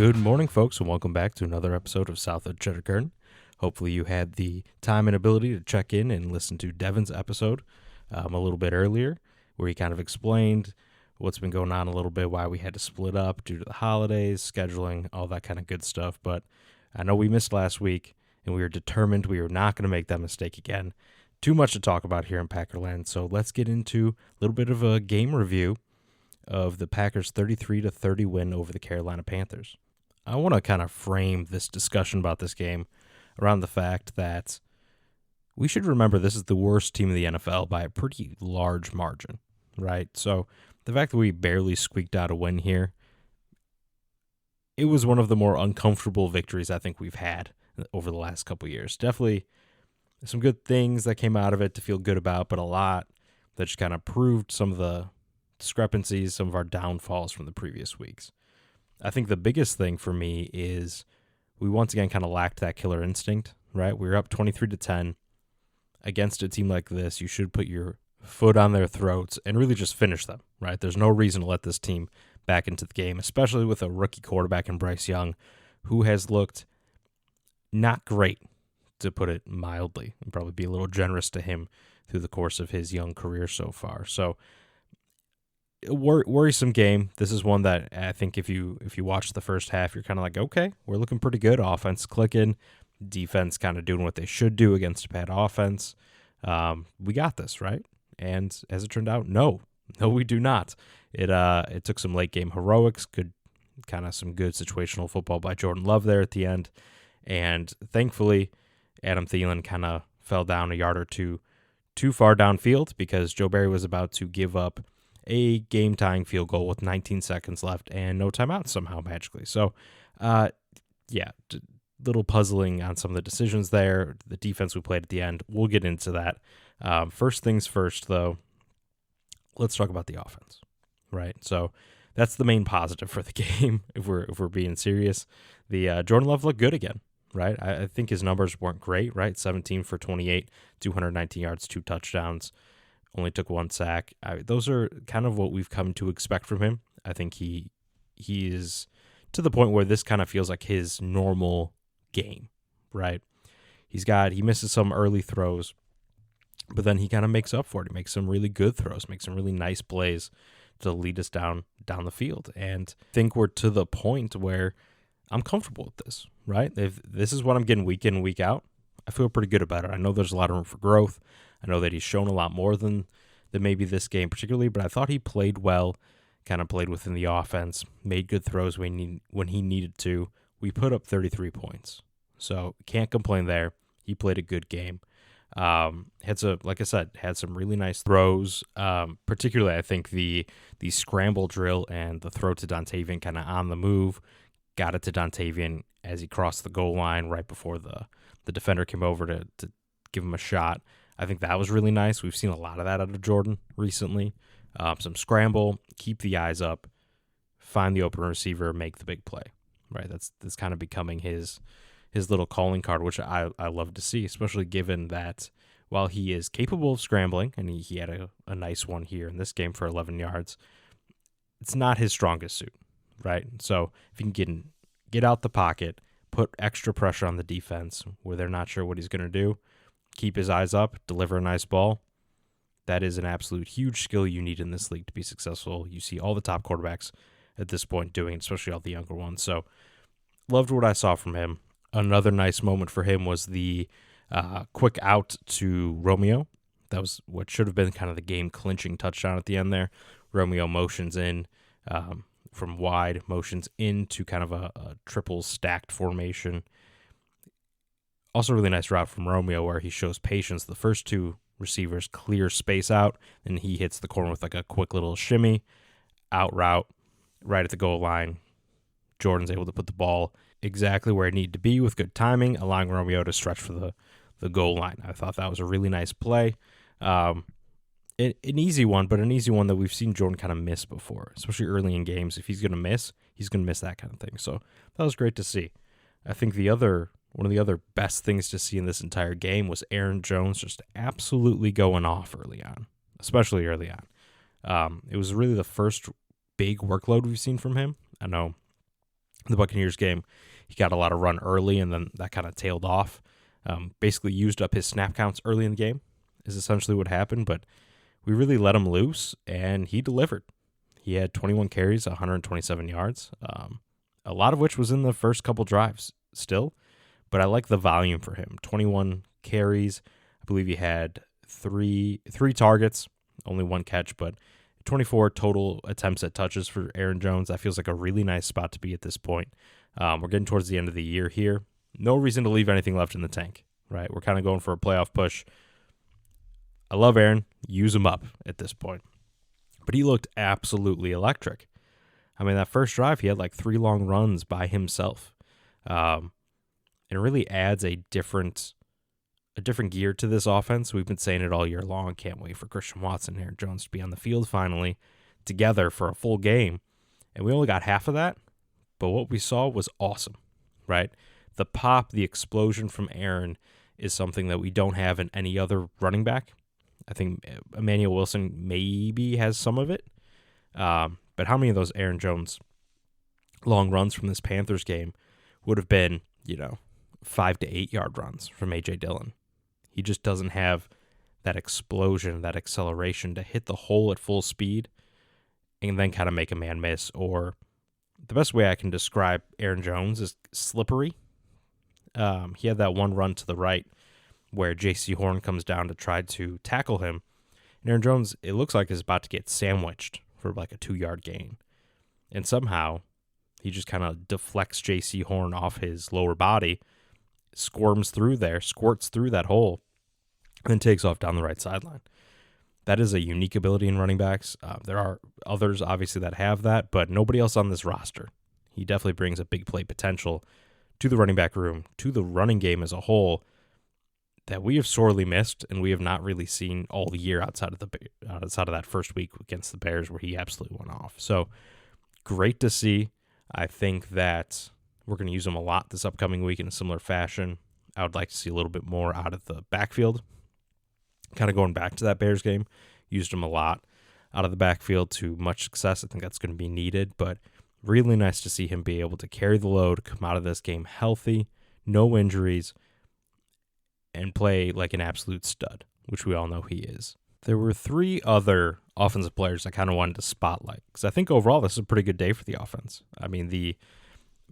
Good morning, folks, and welcome back to another episode of South of Cheddar Curtain. Hopefully you had the time and ability to check in and listen to Devin's episode a little bit earlier, where he kind of explained what's been going on a little bit, why we had to split up due to the holidays, scheduling, all that kind of good stuff. But I know we missed last week, and we were determined we were not going to make that mistake again. Too much to talk about here in Packerland, so let's get into a little bit of a game review of the Packers' 33-30 win over the Carolina Panthers. I want to kind of frame this discussion about this game around the fact that we should remember this is the worst team in the NFL by a pretty large margin, right? So the fact that we barely squeaked out a win here, it was one of the more uncomfortable victories I think we've had over the last couple of years. Definitely some good things that came out of it to feel good about, but a lot that just kind of proved some of the discrepancies, some of our downfalls from the previous weeks. I think the biggest thing for me is we once again kind of lacked that killer instinct, right? We were up 23-10 against a team like this. You should put your foot on their throats and really just finish them, right? There's no reason to let this team back into the game, especially with a rookie quarterback in Bryce Young, who has looked not great, to put it mildly, and probably be a little generous to him through the course of his young career so far. So worrisome game. This is one that I think if you watch the first half, you're kind of like, okay, we're looking pretty good. Offense clicking, defense kind of doing what they should do against a bad offense. We got this, right? And as it turned out, no, we do not. It took some late game heroics, some good situational football by Jordan Love there at the end, and thankfully Adam Thielen kind of fell down a yard or two too far downfield because Joe Barry was about to give up a game-tying field goal with 19 seconds left and no timeouts somehow magically. So, little puzzling on some of the decisions there. The defense we played at the end, we'll get into that. First things first, though, let's talk about the offense, right? So that's the main positive for the game if we're being serious. The Jordan Love looked good again, right? I think his numbers weren't great, right? 17 for 28, 219 yards, 2 touchdowns. Only took 1 sack. Those are kind of what we've come to expect from him. I think he is to the point where this kind of feels like his normal game, right? He misses some early throws, but then he kind of makes up for it. He makes some really good throws, makes some really nice plays to lead us down the field. And I think we're to the point where I'm comfortable with this, right? If this is what I'm getting week in and week out, I feel pretty good about it. I know there's a lot of room for growth. I know that he's shown a lot more than maybe this game particularly, but I thought he played well, kind of played within the offense, made good throws when he needed to. We put up 33 points, so can't complain there. He played a good game. Had some really nice throws, particularly I think the scramble drill and the throw to Dontavian kind of on the move. Got it to Dontavian as he crossed the goal line right before the defender came over to give him a shot. I think that was really nice. We've seen a lot of that out of Jordan recently. Some scramble, keep the eyes up, find the open receiver, make the big play. Right, that's kind of becoming his little calling card, which I love to see, especially given that while he is capable of scrambling, and he had a nice one here in this game for 11 yards, it's not his strongest suit, right? So if he can get out the pocket, put extra pressure on the defense where they're not sure what he's going to do, keep his eyes up, deliver a nice ball, that is an absolute huge skill you need in this league to be successful. You see all the top quarterbacks at this point doing, especially all the younger ones. So loved what I saw from him. Another nice moment for him was the quick out to Romeo. That was what should have been kind of the game-clinching touchdown at the end there. Romeo motions in from wide, motions into kind of a triple stacked formation. Also really nice route from Romeo where he shows patience. The first two receivers clear space out, and he hits the corner with like a quick little shimmy, out route, right at the goal line. Jordan's able to put the ball exactly where it needed to be with good timing, allowing Romeo to stretch for the goal line. I thought that was a really nice play. An easy one, but an easy one that we've seen Jordan kind of miss before, especially early in games. If he's going to miss that kind of thing. So that was great to see. I think one of the other best things to see in this entire game was Aaron Jones just absolutely going off early on, especially early on. It was really the first big workload we've seen from him. I know The Buccaneers game, he got a lot of run early, and then that kind of tailed off. Basically used up his snap counts early in the game is essentially what happened, but we really let him loose, and he delivered. He had 21 carries, 127 yards, a lot of which was in the first couple drives still, but I like the volume for him. 21 carries. I believe he had three targets, only one catch, but 24 total attempts at touches for Aaron Jones. That feels like a really nice spot to be at this point. We're getting towards the end of the year here. No reason to leave anything left in the tank, right? We're kind of going for a playoff push. I love Aaron. Use him up at this point. But he looked absolutely electric. I mean, that first drive, he had like 3 long runs by himself. And it really adds a different gear to this offense. We've been saying it all year long. Can't wait for Christian Watson and Aaron Jones to be on the field finally together for a full game. And we only got half of that. But what we saw was awesome, right? The pop, the explosion from Aaron is something that we don't have in any other running back. I think Emmanuel Wilson maybe has some of it. But how many of those Aaron Jones long runs from this Panthers game would have been, 5 to 8 yard runs from A.J. Dillon? He just doesn't have that explosion, that acceleration to hit the hole at full speed and then kind of make a man miss. Or the best way I can describe Aaron Jones is slippery. He had that one run to the right where J.C. Horn comes down to try to tackle him. And Aaron Jones, it looks like, is about to get sandwiched for like a 2-yard gain. And somehow he just kind of deflects J.C. Horn off his lower body, squirts through that hole, and then takes off down the right sideline. That is a unique ability in running backs. There are others, obviously, that have that, but nobody else on this roster. He definitely brings a big play potential to the running back room, to the running game as a whole, that we have sorely missed, and we have not really seen all the year outside of that first week against the Bears where he absolutely went off. So great to see. I think that we're going to use him a lot this upcoming week in a similar fashion. I would like to see a little bit more out of the backfield. Kind of going back to that Bears game, used him a lot out of the backfield to much success. I think that's going to be needed, but really nice to see him be able to carry the load, come out of this game healthy, no injuries, and play like an absolute stud, which we all know he is. There were 3 other offensive players I kind of wanted to spotlight, because I think overall this is a pretty good day for the offense. I mean, the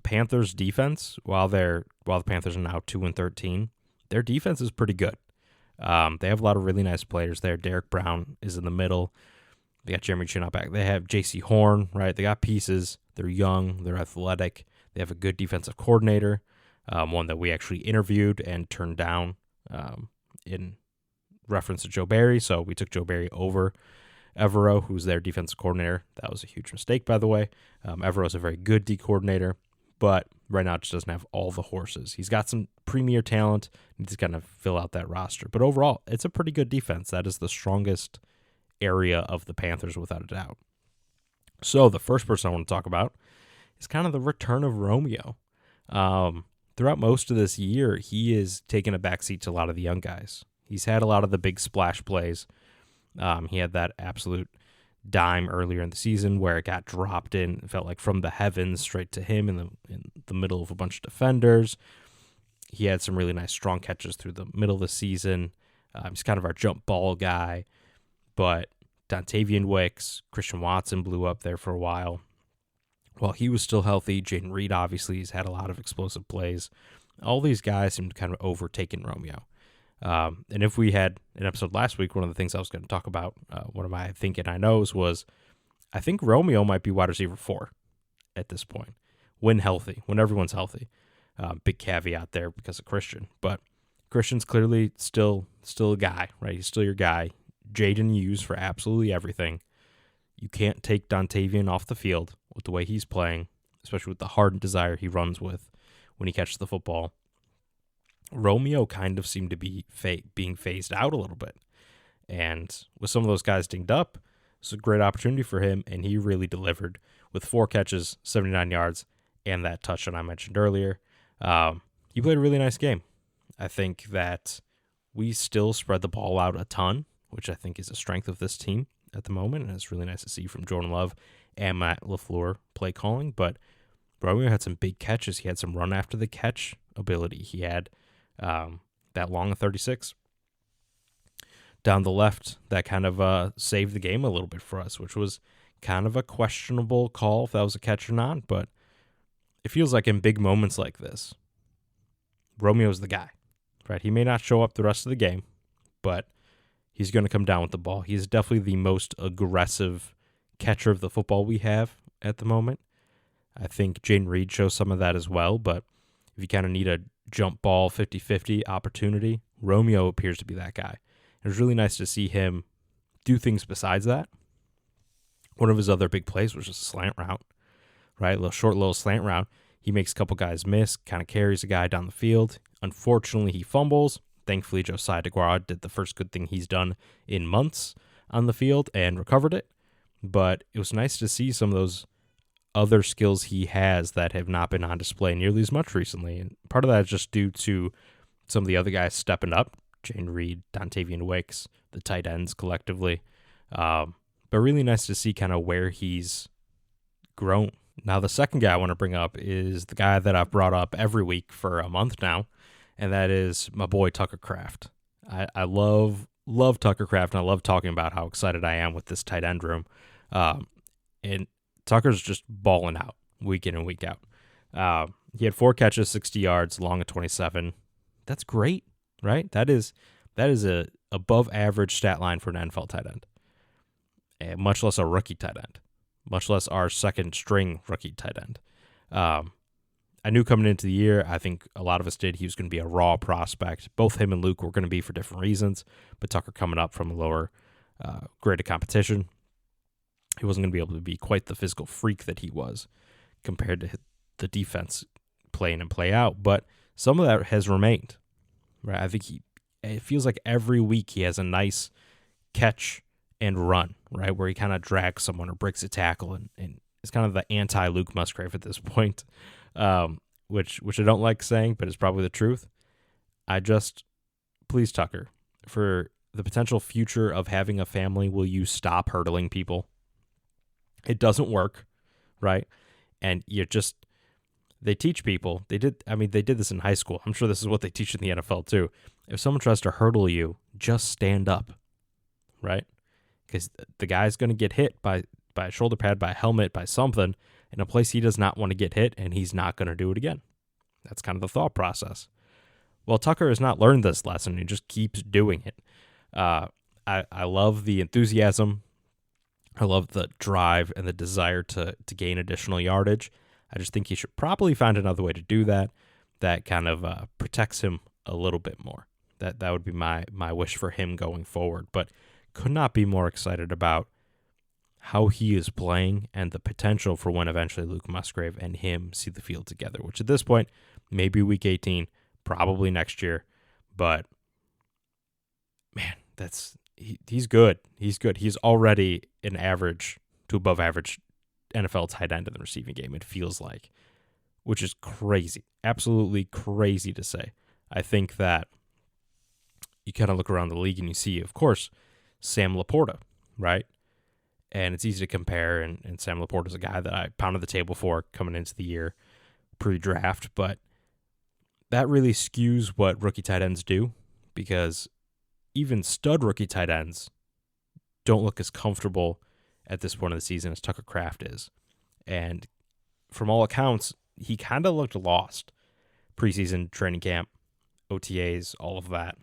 Panthers defense, while the Panthers are now 2-13, their defense is pretty good. They have a lot of really nice players there. Derek Brown is in the middle. They got Jeremy Chin back. They have J.C. Horn, right? They got pieces. They're young. They're athletic. They have a good defensive coordinator, one that we actually interviewed and turned down in reference to Joe Barry. So we took Joe Barry over Evero, who's their defensive coordinator. That was a huge mistake, by the way. Evero is a very good D coordinator, but right now just doesn't have all the horses. He's got some premier talent. Needs to kind of fill out that roster. But overall, it's a pretty good defense. That is the strongest area of the Panthers, without a doubt. So the first person I want to talk about is kind of the return of Romeo. Throughout most of this year, he is taking a backseat to a lot of the young guys. He's had a lot of the big splash plays. He had that absolute dime earlier in the season where it got dropped in. It felt like from the heavens straight to him in the middle of a bunch of defenders. He had some really nice strong catches through the middle of the season. He's kind of our jump ball guy. But Dontavian Wicks, Christian Watson blew up there for a while. While he was still healthy, Jaden Reed obviously has had a lot of explosive plays. All these guys seem to kind of overtaken Romeo. And if we had an episode last week, one of the things I was going to talk about, one of my think and I knows was, I think Romeo might be wide receiver 4 at this point, when healthy, when everyone's healthy. Big caveat there because of Christian, but Christian's clearly still a guy, right? He's still your guy. Jaden you use for absolutely everything. You can't take Dontavian off the field with the way he's playing, especially with the heart and desire he runs with when he catches the football. Romeo kind of seemed to be being phased out a little bit. And with some of those guys dinged up, it's a great opportunity for him, and he really delivered with 4 catches, 79 yards, and that touchdown I mentioned earlier. He played a really nice game. I think that we still spread the ball out a ton, which I think is a strength of this team at the moment, and it's really nice to see from Jordan Love and Matt LaFleur play calling. But Romeo had some big catches. He had some run after the catch ability. He had that long 36 down the left that kind of saved the game a little bit for us, which was kind of a questionable call if that was a catch or not. But it feels like in big moments like this, Romeo's the guy, right? He may not show up the rest of the game, but he's going to come down with the ball. He's definitely the most aggressive catcher of the football we have at the moment. I think Jaden Reed shows some of that as well, but if you kind of need a jump ball 50-50 opportunity, Romeo appears to be that guy. It was really nice to see him do things besides that. One of his other big plays was just a slant route, right? A little slant route. He makes a couple guys miss, kind of carries a guy down the field. Unfortunately, he fumbles. Thankfully, Josiah DeGuara did the first good thing he's done in months on the field and recovered it. But it was nice to see some of those other skills he has that have not been on display nearly as much recently. And part of that is just due to some of the other guys stepping up, Jane Reed, Dontavian Wicks, the tight ends collectively. But really nice to see kind of where he's grown. Now, the second guy I want to bring up is the guy that I've brought up every week for a month now, and that is my boy Tucker Kraft. I love Tucker Kraft, and I love talking about how excited I am with this tight end room. And Tucker's just balling out week in and week out. He had 4 catches, 60 yards, long of 27. That's great, right? That is a above average stat line for an NFL tight end, and much less a rookie tight end, much less our second string rookie tight end. I knew coming into the year, I think a lot of us did, he was going to be a raw prospect. Both him and Luke were going to be for different reasons, but Tucker coming up from a lower grade of competition, he wasn't going to be able to be quite the physical freak that he was compared to the defense play in and play out. But some of that has remained, right? I think it feels like every week he has a nice catch and run, right, where he kind of drags someone or breaks a tackle, and it's kind of the anti-Luke Musgrave at this point, which I don't like saying, but it's probably the truth. Please, Tucker, for the potential future of having a family, will you stop hurdling people? It doesn't work, right? And they teach people. They did this in high school. I'm sure this is what they teach in the NFL too. If someone tries to hurdle you, just stand up, right? Because the guy's going to get hit by a shoulder pad, by a helmet, by something in a place he does not want to get hit, and he's not going to do it again. That's kind of the thought process. Well, Tucker has not learned this lesson. He just keeps doing it. I love the enthusiasm. I love the drive and the desire to gain additional yardage. I just think he should probably find another way to do that kind of protects him a little bit more. That would be my wish for him going forward. But could not be more excited about how he is playing and the potential for when eventually Luke Musgrave and him see the field together, which at this point, maybe week 18, probably next year. But, man, he's good. He's good. He's already an average to above average NFL tight end in the receiving game, it feels like, which is crazy. Absolutely crazy to say. I think that you kind of look around the league and you see, of course, Sam Laporta, right? And it's easy to compare, and Sam Laporta is a guy that I pounded the table for coming into the year pre-draft, but that really skews what rookie tight ends do, because even stud rookie tight ends don't look as comfortable at this point of the season as Tucker Kraft is. And from all accounts, he kind of looked lost. Preseason, training camp, OTAs, all of that.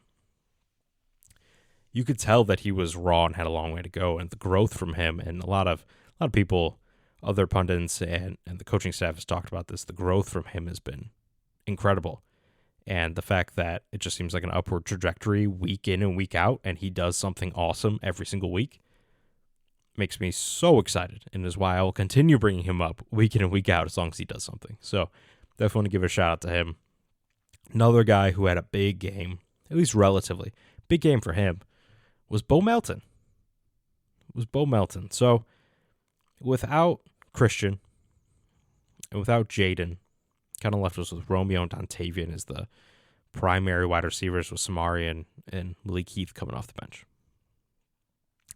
You could tell that he was raw and had a long way to go, and the growth from him, and a lot of people, other pundits and the coaching staff has talked about this, the growth from him has been incredible. And the fact that it just seems like an upward trajectory week in and week out, and he does something awesome every single week, makes me so excited, and is why I will continue bringing him up week in and week out as long as he does something. So definitely want to give a shout out to him. Another guy who had a big game, at least relatively, big game for him, was Bo Melton. So without Christian and without Jaden, kind of left us with Romeo and Dontavian as the primary wide receivers, with Samari and Malik Heath coming off the bench.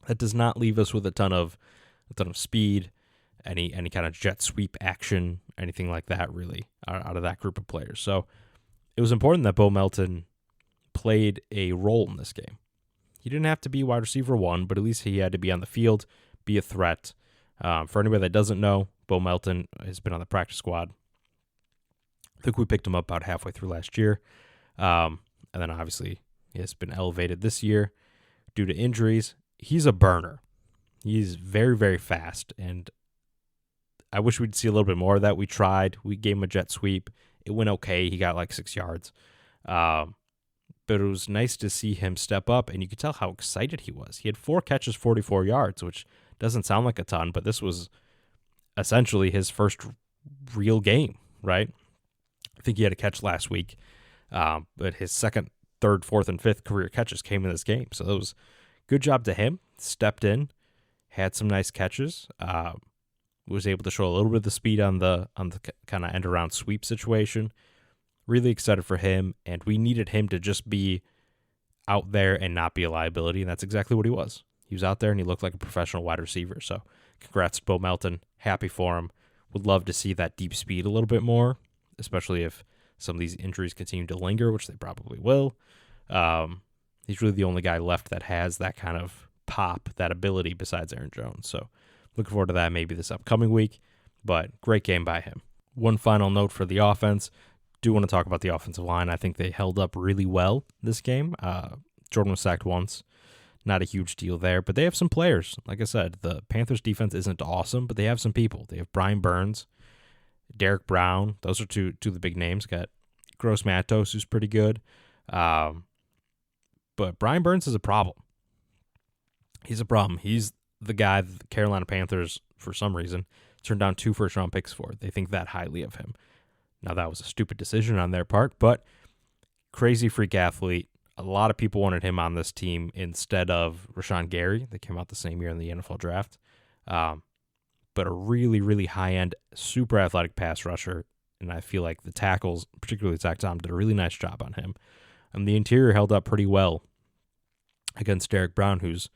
That does not leave us with a ton of speed, any kind of jet sweep action, anything like that, really, out of that group of players. So it was important that Bo Melton played a role in this game. He didn't have to be wide receiver one, but at least he had to be on the field, be a threat. For anybody that doesn't know, Bo Melton has been on the practice squad. I think we picked him up about halfway through last year. And then obviously he has been elevated this year due to injuries. He's a burner. He's very, very fast, and I wish we'd see a little bit more of that. We tried. We gave him a jet sweep. It went okay. He got like 6 yards. But it was nice to see him step up, and you could tell how excited he was. He had 4 catches, 44 yards, which doesn't sound like a ton, but this was essentially his first real game, right? I think he had a catch last week, but his second, third, fourth, and fifth career catches came in this game. So it was good job to him. Stepped in, had some nice catches, was able to show a little bit of the speed on the kind of end-around sweep situation. Really excited for him, and we needed him to just be out there and not be a liability, and that's exactly what he was. He was out there, and he looked like a professional wide receiver. So congrats to Bo Melton. Happy for him. Would love to see that deep speed a little bit more, especially if some of these injuries continue to linger, which they probably will. He's really the only guy left that has that kind of pop, that ability besides Aaron Jones. So looking forward to that maybe this upcoming week, but great game by him. One final note for the offense. Do want to talk about the offensive line. I think they held up really well this game. Jordan was sacked once. Not a huge deal there, but they have some players. Like I said, the Panthers defense isn't awesome, but they have some people. They have Brian Burns, Derek Brown. Those are two of the big names. Got Gross Matos, who's pretty good. But Brian Burns is a problem. He's a problem. He's the guy that the Carolina Panthers, for some reason, turned down 2 first-round picks for. They think that highly of him. Now, that was a stupid decision on their part, but crazy freak athlete. A lot of people wanted him on this team instead of Rashawn Gary. They came out the same year in the NFL draft. But a really, really high-end, super athletic pass rusher, and I feel like the tackles, particularly Zach Tom, did a really nice job on him. And the interior held up pretty well against Derek Brown, he's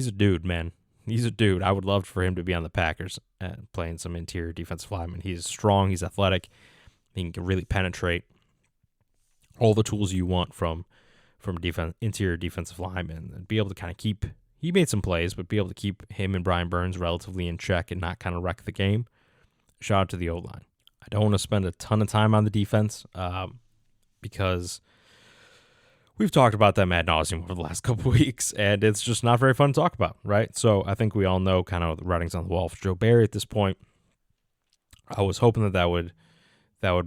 a dude, man. He's a dude. I would love for him to be on the Packers playing some interior defensive lineman. He's strong. He's athletic. He can really penetrate. All the tools you want from interior defensive lineman, and be able to kind of keep. He made some plays, but be able to keep him and Brian Burns relatively in check and not kind of wreck the game. Shout out to the O-line. I don't want to spend a ton of time on the defense because we've talked about them ad nauseum over the last couple of weeks, and it's just not very fun to talk about, right? So I think we all know kind of the writings on the wall for Joe Barry at this point. I was hoping that would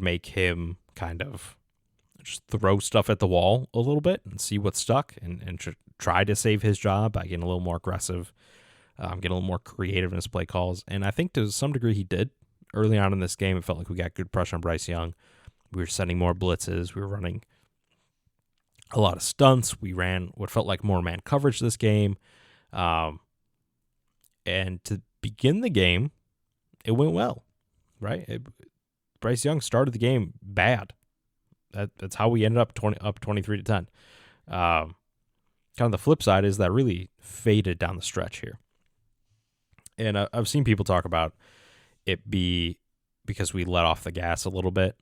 make him kind of just throw stuff at the wall a little bit and see what's stuck and try to save his job by getting a little more aggressive, getting a little more creative in his play calls. And I think to some degree he did. Early on in this game, it felt like we got good pressure on Bryce Young. We were sending more blitzes. We were running a lot of stunts. We ran what felt like more man coverage this game. And to begin the game, it went well, right? Bryce Young started the game bad. That's how we ended up 23-10. Kind of the flip side is that really faded down the stretch here. And I've seen people talk about it be because we let off the gas a little bit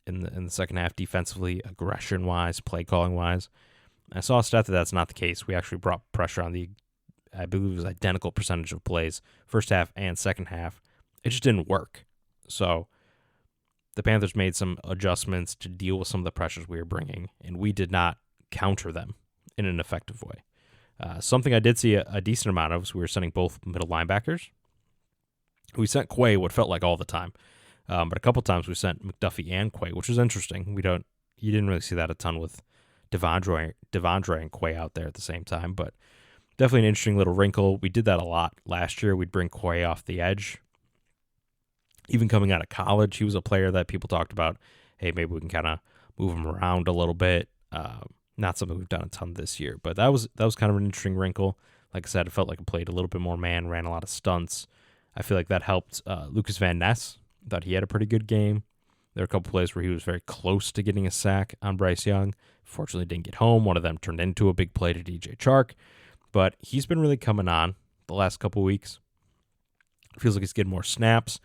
in the second half defensively, aggression-wise, play-calling-wise. I saw a stat that that's not the case. We actually brought pressure on I believe it was identical percentage of plays, first half and second half. It just didn't work. So the Panthers made some adjustments to deal with some of the pressures we were bringing, and we did not counter them in an effective way. Something I did see a decent amount of was we were sending both middle linebackers. We sent Quay what felt like all the time. But a couple times we sent McDuffie and Quay, which was interesting. You didn't really see that a ton with Devondre and Quay out there at the same time, but definitely an interesting little wrinkle. We did that a lot last year. We'd bring Quay off the edge. Even coming out of college, he was a player that people talked about, hey, maybe we can kind of move him around a little bit. Not something we've done a ton this year, but that was kind of an interesting wrinkle. Like I said, it felt like it played a little bit more man, ran a lot of stunts. I feel like that helped Lucas Van Ness. Thought he had a pretty good game. There were a couple plays where he was very close to getting a sack on Bryce Young. Fortunately, didn't get home. One of them turned into a big play to DJ Chark. But he's been really coming on the last couple weeks. Feels like he's getting more snaps,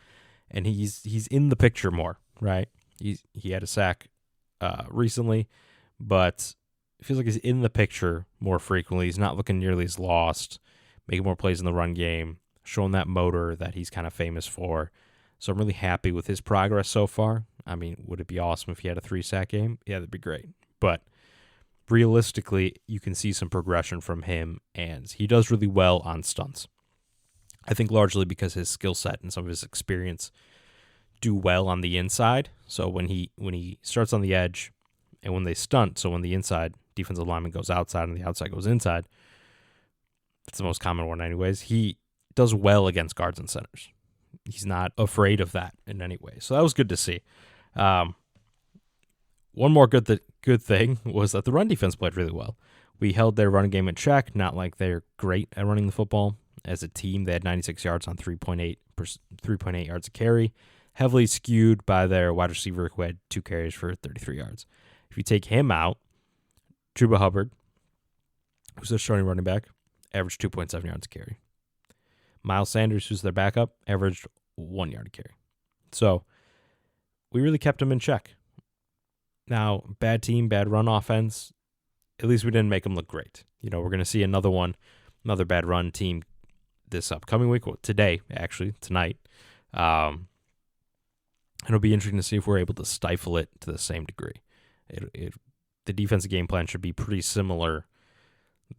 and he's in the picture more, right? He had a sack recently, but it feels like he's in the picture more frequently. He's not looking nearly as lost, making more plays in the run game, showing that motor that he's kind of famous for. So I'm really happy with his progress so far. I mean, would it be awesome if he had a 3-sack game? Yeah, that'd be great. But realistically, you can see some progression from him, and he does really well on stunts. I think largely because his skill set and some of his experience do well on the inside. So when he starts on the edge and when they stunt, so when the inside defensive lineman goes outside and the outside goes inside, it's the most common one anyways, he does well against guards and centers. He's not afraid of that in any way. So that was good to see. One more good thing was that the run defense played really well. We held their running game in check, not like they're great at running the football. As a team, they had 96 yards on 3.8 yards a carry, heavily skewed by their wide receiver who had 2 carries for 33 yards. If you take him out, Chuba Hubbard, who's their starting running back, averaged 2.7 yards a carry. Miles Sanders, who's their backup, averaged 1 yard a carry. So we really kept him in check. Now, bad team, bad run offense. At least we didn't make them look great. We're going to see another bad run team this upcoming week. Well, tonight. It'll be interesting to see if we're able to stifle it to the same degree. The defensive game plan should be pretty similar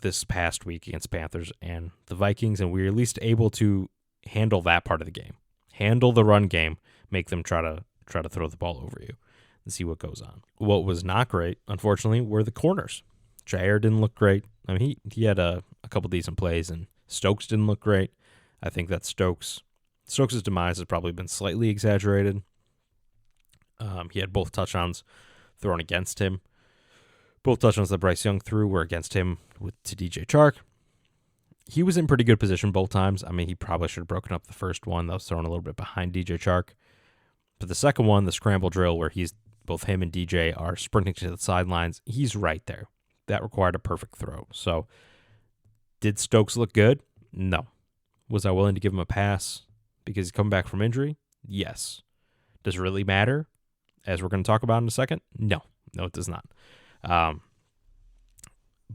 this past week against Panthers and the Vikings, and we're at least able to handle that part of the game. Handle the run game, make them try to throw the ball over you and see what goes on. What was not great, unfortunately, were the corners. Jair didn't look great. I mean, he had a couple decent plays, and Stokes didn't look great. I think that Stokes' demise has probably been slightly exaggerated. He had both touchdowns thrown against him. Both touchdowns that Bryce Young threw were against him to DJ Chark. He was in pretty good position both times. I mean, he probably should have broken up the first one. That was thrown a little bit behind DJ Chark. But the second one, the scramble drill, where both him and DJ are sprinting to the sidelines, he's right there. That required a perfect throw. So, did Stokes look good? No. Was I willing to give him a pass because he's coming back from injury? Yes. Does it really matter, as we're going to talk about in a second? No, it does not.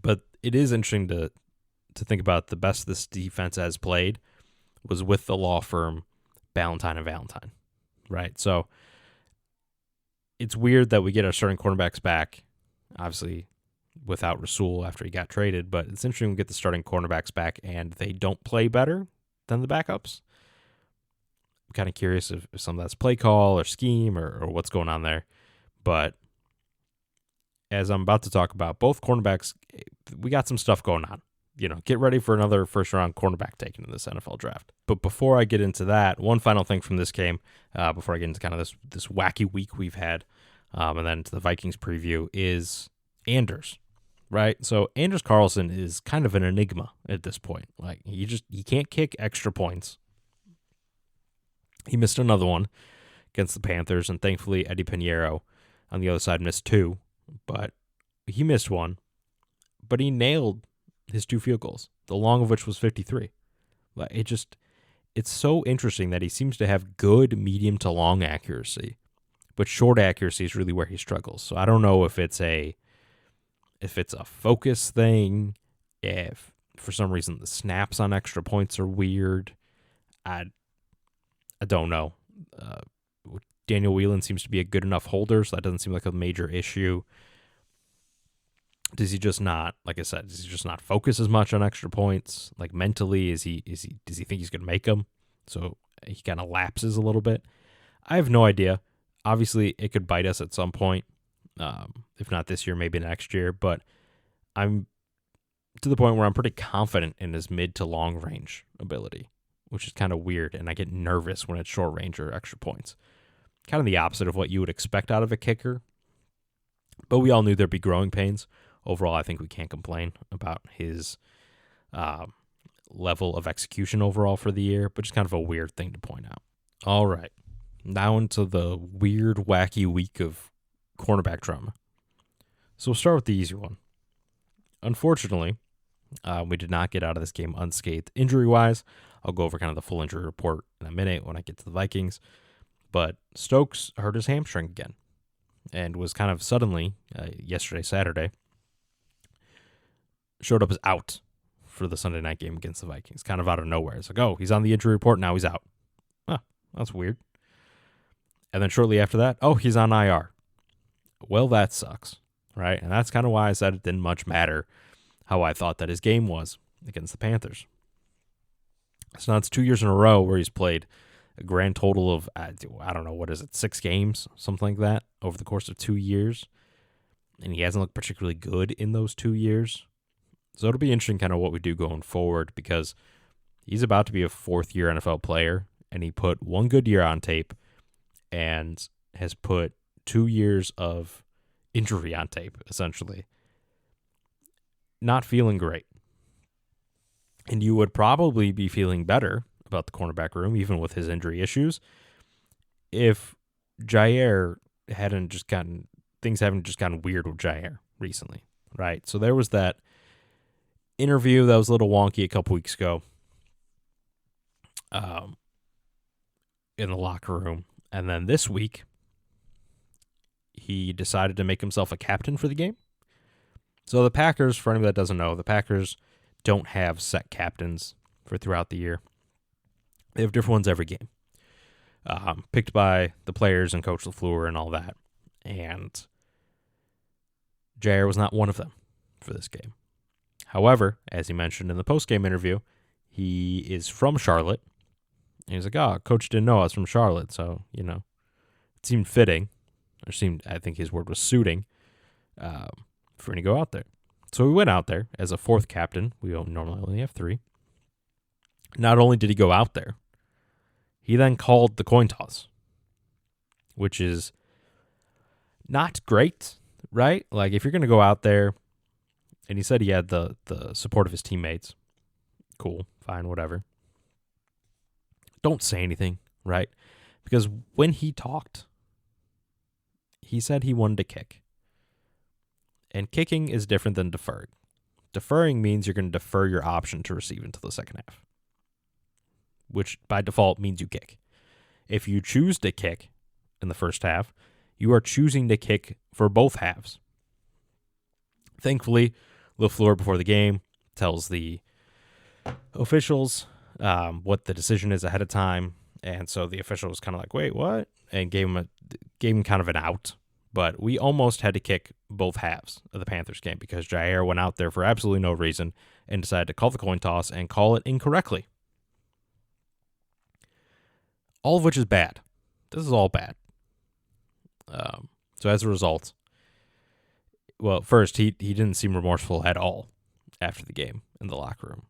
But it is interesting to think about the best this defense has played was with the law firm Ballantyne and Valentine, right? So it's weird that we get our starting cornerbacks back, obviously without Rasul after he got traded, but it's interesting we get the starting cornerbacks back and they don't play better than the backups. I'm kind of curious if some of that's play call or scheme or what's going on there. But as I'm about to talk about, both cornerbacks, we got some stuff going on. Get ready for another first-round cornerback taken in this NFL draft. But before I get into that, one final thing from this game, before I get into kind of this wacky week we've had, and then to the Vikings preview, is Anders, right? So Anders Carlson is kind of an enigma at this point. Like, he can't kick extra points. He missed another one against the Panthers, and thankfully Eddie Pinheiro on the other side missed 2, but he missed 1. But he nailed his 2 field goals, the long of which was 53. Like, it's so interesting that he seems to have good medium to long accuracy, but short accuracy is really where he struggles. So I don't know if it's a focus thing, if for some reason the snaps on extra points are weird. I don't know. Daniel Whelan seems to be a good enough holder, so that doesn't seem like a major issue. Does he just not, like I said, does he just not focus as much on extra points? Like, mentally, does he think he's going to make them? So he kind of lapses a little bit. I have no idea. Obviously, it could bite us at some point. If not this year, maybe next year. But I'm to the point where I'm pretty confident in his mid to long range ability, which is kind of weird. And I get nervous when it's short range or extra points. Kind of the opposite of what you would expect out of a kicker. But we all knew there'd be growing pains. Overall, I think we can't complain about his level of execution overall for the year, but just kind of a weird thing to point out. All right. Now into the weird, wacky week of cornerback drama. So we'll start with the easy one. Unfortunately, we did not get out of this game unscathed injury-wise. I'll go over kind of the full injury report in a minute when I get to the Vikings. But Stokes hurt his hamstring again and was kind of suddenly, yesterday, Saturday, showed up as out for the Sunday night game against the Vikings, kind of out of nowhere. It's like, oh, he's on the injury report, now he's out. Huh, that's weird. And then shortly after that, oh, he's on IR. Well, that sucks, right? And that's kind of why I said it didn't much matter how I thought that his game was against the Panthers. So now it's 2 years in a row where he's played a grand total of, I don't know, what is it, 6 games, something like that, over the course of 2 years. And he hasn't looked particularly good in those 2 years. So it'll be interesting kind of what we do going forward, because he's about to be a fourth-year NFL player, and he put one good year on tape and has put 2 years of injury on tape, essentially. Not feeling great. And you would probably be feeling better about the cornerback room, even with his injury issues, if Jair things haven't just gotten weird with Jair recently, right? So there was that interview that was a little wonky a couple weeks ago in the locker room. And then this week, he decided to make himself a captain for the game. So the Packers, for anybody that doesn't know, the Packers don't have set captains for throughout the year. They have different ones every game, picked by the players and Coach LaFleur and all that. And Jair was not one of them for this game. However, as he mentioned in the post-game interview, he is from Charlotte. And he's like, oh, Coach didn't know I was from Charlotte, so, it seemed fitting. I think his word was suiting, for him to go out there. So we went out there as a fourth captain. We normally only have 3. Not only did he go out there, he then called the coin toss, which is not great, right? Like, if you're going to go out there, and he said he had the support of his teammates, cool, fine, whatever. Don't say anything, right? Because when he talked, he said he wanted to kick. And kicking is different than deferring. Deferring means you're going to defer your option to receive until the second half, which by default means you kick. If you choose to kick in the first half, you are choosing to kick for both halves. Thankfully, LaFleur before the game tells the officials what the decision is ahead of time, and so the official was kind of like, wait, what? And gave him kind of an out. But we almost had to kick both halves of the Panthers game because Jair went out there for absolutely no reason and decided to call the coin toss and call it incorrectly. All of which is bad. This is all bad. So as a result, well, first, he didn't seem remorseful at all after the game in the locker room.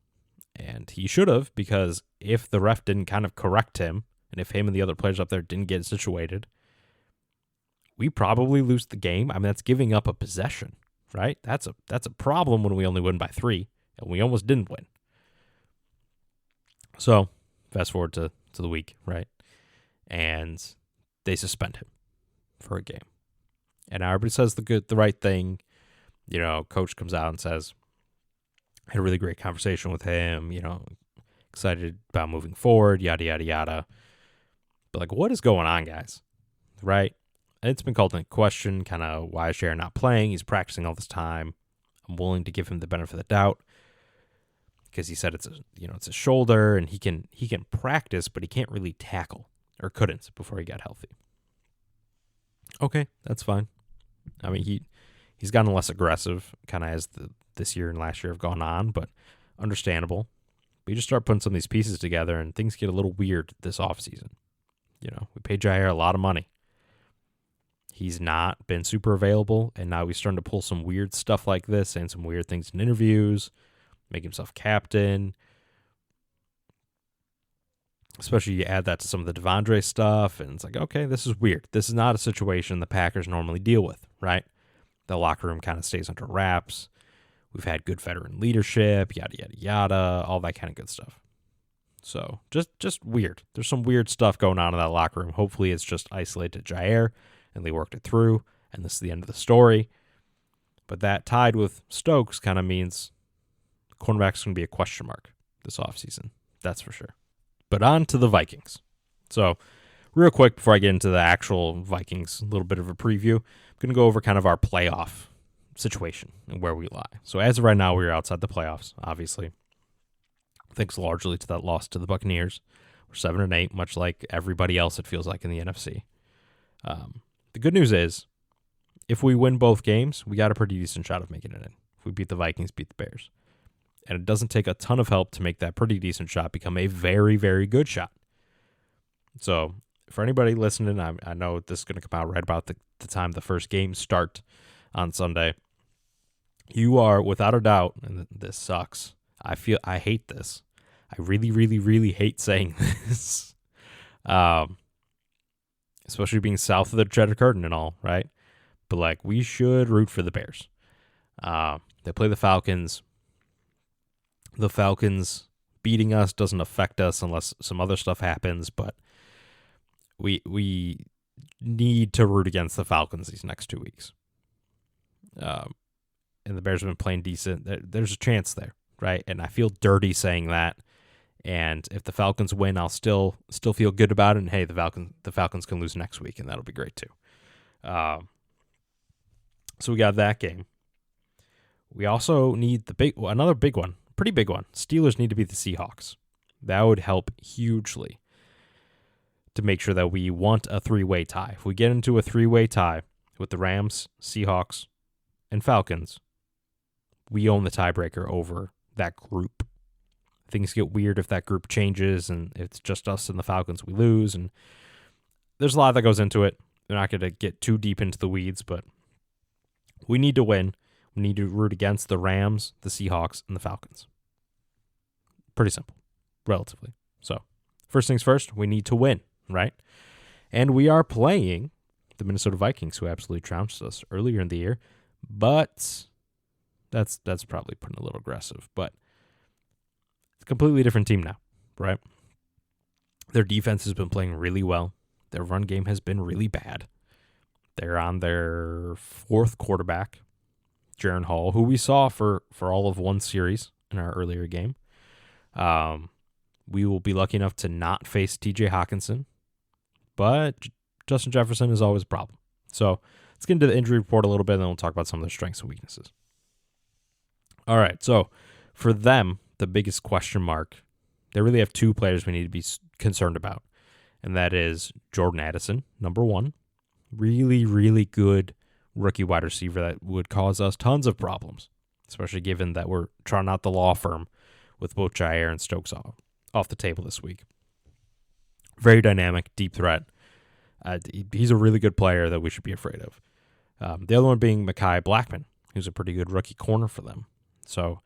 And he should have, because if the ref didn't kind of correct him, and if him and the other players up there didn't get situated, we probably lose the game. I mean, that's giving up a possession, right? That's a problem when we only win by 3, and we almost didn't win. So, fast forward to the week, right? And they suspend him for a game. And everybody says the right thing. Coach comes out and says, had a really great conversation with him, excited about moving forward, yada, yada, yada. But, like, what is going on, guys? Right? It's been called into question, kind of why is Jair not playing? He's practicing all this time. I'm willing to give him the benefit of the doubt because he said it's a shoulder and he can practice, but he can't really tackle, or couldn't before he got healthy. Okay, that's fine. I mean, he's gotten less aggressive kind of as this year and last year have gone on, but understandable. But you just start putting some of these pieces together and things get a little weird this offseason. We paid Jair a lot of money. He's not been super available, and now he's starting to pull some weird stuff like this, saying some weird things in interviews, make himself captain. Especially you add that to some of the Devondre stuff, and it's like, okay, this is weird. This is not a situation the Packers normally deal with, right? The locker room kind of stays under wraps. We've had good veteran leadership, yada, yada, yada, all that kind of good stuff. So just weird. There's some weird stuff going on in that locker room. Hopefully it's just isolated to Jair, and they worked it through, and this is the end of the story. But that tied with Stokes kind of means cornerback's going to be a question mark this offseason. That's for sure. But on to the Vikings. So real quick before I get into the actual Vikings, a little bit of a preview, I'm going to go over kind of our playoff situation and where we lie. So as of right now, we're outside the playoffs, obviously. Thanks largely to that loss to the Buccaneers. We're 7-8, much like everybody else, it feels like, in the NFC. The good news is, if we win both games, we got a pretty decent shot of making it in. If we beat the Vikings, beat the Bears. And it doesn't take a ton of help to make that pretty decent shot become a very, very good shot. So for anybody listening, I know this is going to come out right about the time the first games start on Sunday. You are, without a doubt, and this sucks, I hate this. I really, really, really hate saying this. Especially being south of the Cheddar Curtain and all, right? But, like, we should root for the Bears. They play the Falcons. The Falcons beating us doesn't affect us unless some other stuff happens, but we need to root against the Falcons these next 2 weeks. And the Bears have been playing decent. There's a chance there, right? And I feel dirty saying that. And if the Falcons win, I'll still feel good about it. And hey, the Falcons can lose next week, and that'll be great too. So we got that game. We also need another big one, pretty big one. Steelers need to beat the Seahawks. That would help hugely to make sure that we want a 3-way tie. If we get into a 3-way tie with the Rams, Seahawks, and Falcons, we own the tiebreaker over that group. Things get weird if that group changes and it's just us and the Falcons, we lose. And there's a lot that goes into it. We're not going to get too deep into the weeds, but we need to win. We need to root against the Rams, the Seahawks, and the Falcons. Pretty simple, relatively. So, first things first, we need to win, right? And we are playing the Minnesota Vikings, who absolutely trounced us earlier in the year. But that's probably putting a little aggressive. But it's a completely different team now, right? Their defense has been playing really well. Their run game has been really bad. They're on their fourth quarterback, Jaron Hall, who we saw for all of one series in our earlier game. We will be lucky enough to not face TJ Hawkinson, but Justin Jefferson is always a problem. So let's get into the injury report a little bit, and then we'll talk about some of their strengths and weaknesses. All right, so for them, the biggest question mark, they really have two players we need to be concerned about, and that is Jordan Addison, number one. Really, really good rookie wide receiver that would cause us tons of problems, especially given that we're trying out the law firm with both Jair and Stokes off the table this week. Very dynamic, deep threat. He's a really good player that we should be afraid of. The other one being Mekhi Blackman, who's a pretty good rookie corner for them. So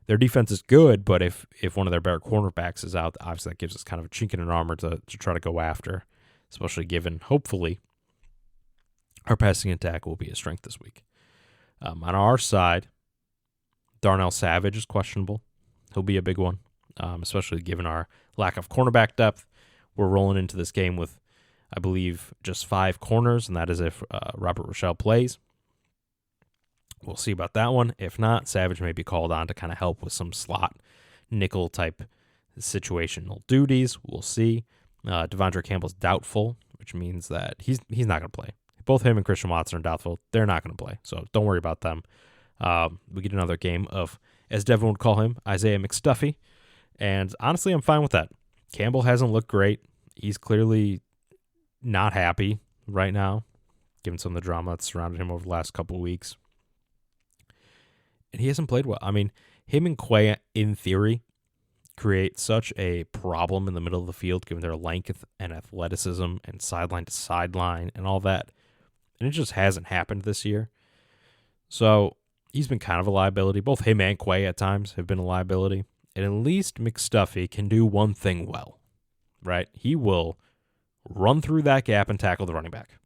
their defense is good, but if one of their better cornerbacks is out, obviously that gives us kind of a chink in an armor to try to go after, especially given, hopefully, our passing attack will be a strength this week. On our side, Darnell Savage is questionable. He'll be a big one, especially given our lack of cornerback depth. We're rolling into this game with, I believe, just 5 corners, and that is if Robert Rochelle plays. We'll see about that one. If not, Savage may be called on to kind of help with some slot nickel type situational duties. We'll see. Devondre Campbell's doubtful, which means that he's not going to play. Both him and Christian Watson are doubtful. They're not going to play, so don't worry about them. We get another game of, as Devin would call him, Isaiah McStuffy, and honestly, I'm fine with that. Campbell hasn't looked great. He's clearly not happy right now, given some of the drama that's surrounded him over the last couple of weeks. And he hasn't played well. I mean, him and Quay, in theory, create such a problem in the middle of the field, given their length and athleticism and sideline to sideline and all that. And it just hasn't happened this year. So he's been kind of a liability. Both him and Quay at times have been a liability. And at least McStuffy can do one thing well, right? He will run through that gap and tackle the running back.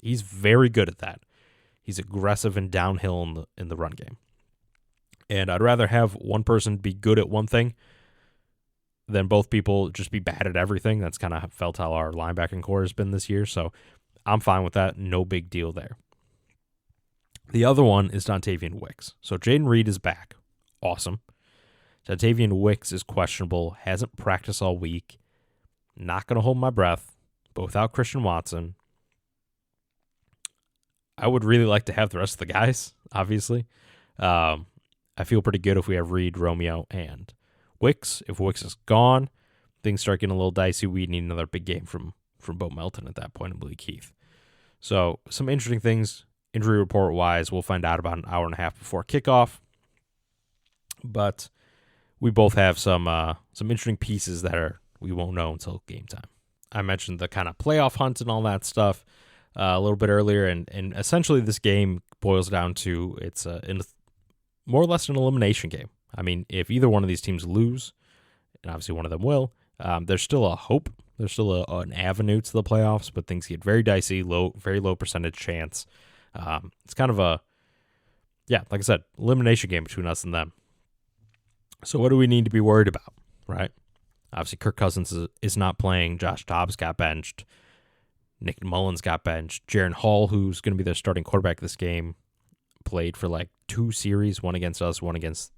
He's very good at that. He's aggressive and downhill in the run game. And I'd rather have one person be good at one thing than both people just be bad at everything. That's kind of felt how our linebacking core has been this year. So I'm fine with that. No big deal there. The other one is Dontavian Wicks. So Jaden Reed is back. Awesome. Dontavian Wicks is questionable, hasn't practiced all week. Not going to hold my breath, but without Christian Watson, I would really like to have the rest of the guys, obviously. I feel pretty good if we have Reed, Romeo, and Wicks. If Wicks is gone, things start getting a little dicey. We need another big game from Bo Melton at that point, and Malik Heath. So some interesting things injury report-wise. We'll find out about an hour and a half before kickoff. But we both have some interesting pieces that we won't know until game time. I mentioned the kind of playoff hunt and all that stuff a little bit earlier, and essentially this game boils down to it's more or less an elimination game. I mean, if either one of these teams lose, and obviously one of them will, there's still a hope. There's still an avenue to the playoffs, but things get very dicey, very low percentage chance. It's kind of like I said, elimination game between us and them. So what do we need to be worried about, right? Obviously, Kirk Cousins is not playing. Josh Dobbs got benched. Nick Mullins got benched. Jaron Hall, who's going to be their starting quarterback this game, played for like 2 series, one against us, one against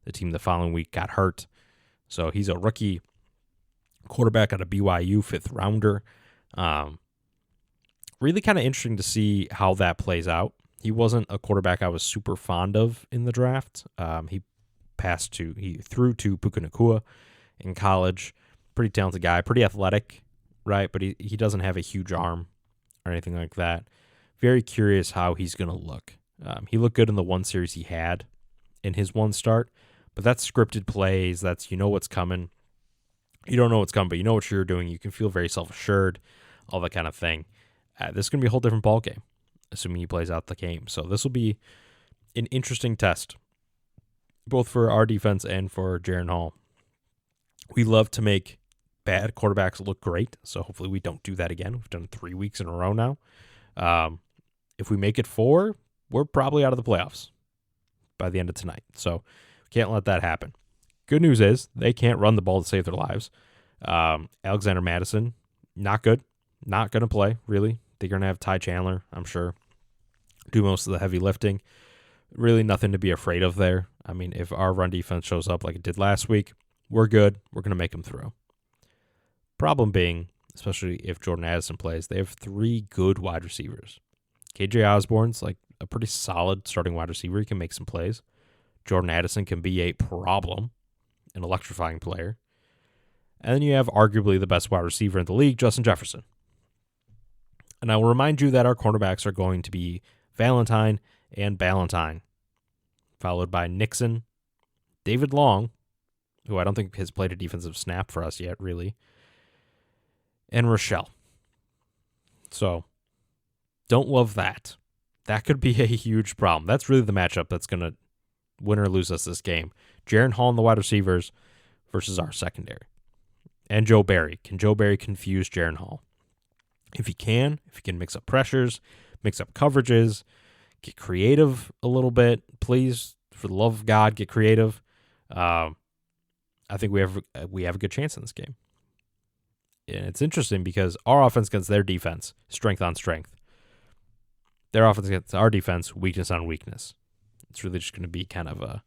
the team the following week, got hurt. So he's a rookie quarterback out of BYU, 5th rounder. Really kind of interesting to see how that plays out. He wasn't a quarterback I was super fond of in the draft. He threw to Puka Nacua in college. Pretty talented guy, pretty athletic, right? But he doesn't have a huge arm or anything like that. Very curious how he's going to look. He looked good in the one series he had in his one start, but that's scripted plays. That's, what's coming. You don't know what's coming, but you know what you're doing. You can feel very self-assured, all that kind of thing. This is going to be a whole different ball game, assuming he plays out the game. So this will be an interesting test, both for our defense and for Jaron Hall. We love to make bad quarterbacks look great, so hopefully we don't do that again. We've done it 3 weeks in a row now. If we make it 4, we're probably out of the playoffs by the end of tonight. So we can't let that happen. Good news is they can't run the ball to save their lives. Alexander Madison, not good. Not going to play, really. They're going to have Ty Chandler, I'm sure, do most of the heavy lifting. Really nothing to be afraid of there. I mean, if our run defense shows up like it did last week, we're good. We're going to make them through. Problem being, especially if Jordan Addison plays, they have 3 good wide receivers. KJ Osborne's like a pretty solid starting wide receiver. He can make some plays. Jordan Addison can be a problem, an electrifying player. And then you have arguably the best wide receiver in the league, Justin Jefferson. And I will remind you that our cornerbacks are going to be Valentine and Ballantyne, followed by Nixon, David Long, who I don't think has played a defensive snap for us yet, really, and Rochelle. So, don't love that. That could be a huge problem. That's really the matchup that's going to win or lose us this game. Jaron Hall and the wide receivers versus our secondary. And Joe Barry. Can Joe Barry confuse Jaron Hall? If he can mix up pressures, mix up coverages, get creative a little bit, please, for the love of God, get creative. I think we have a good chance in this game. And it's interesting because our offense against their defense, strength on strength. Their offense against our defense, weakness on weakness. It's really just going to be kind of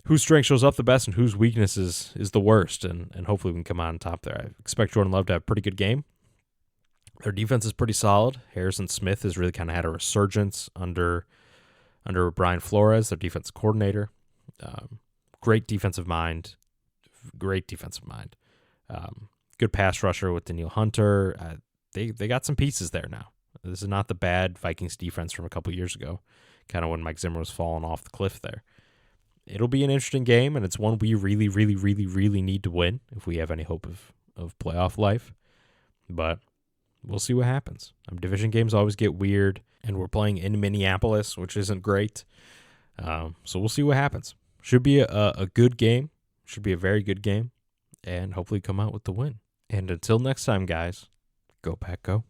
whose strength shows up the best and whose weakness is the worst. And hopefully we can come out on top there. I expect Jordan Love to have a pretty good game. Their defense is pretty solid. Harrison Smith has really kind of had a resurgence under Brian Flores, their defense coordinator. Great defensive mind. Good pass rusher with Daniil Hunter. They got some pieces there now. This is not the bad Vikings defense from a couple years ago, kind of when Mike Zimmer was falling off the cliff there. It'll be an interesting game, and it's one we really, really, really, really need to win if we have any hope of playoff life. But we'll see what happens. Division games always get weird, and we're playing in Minneapolis, which isn't great. So we'll see what happens. Should be a good game. Should be a very good game, and hopefully come out with the win. And until next time, guys, go Pack Go.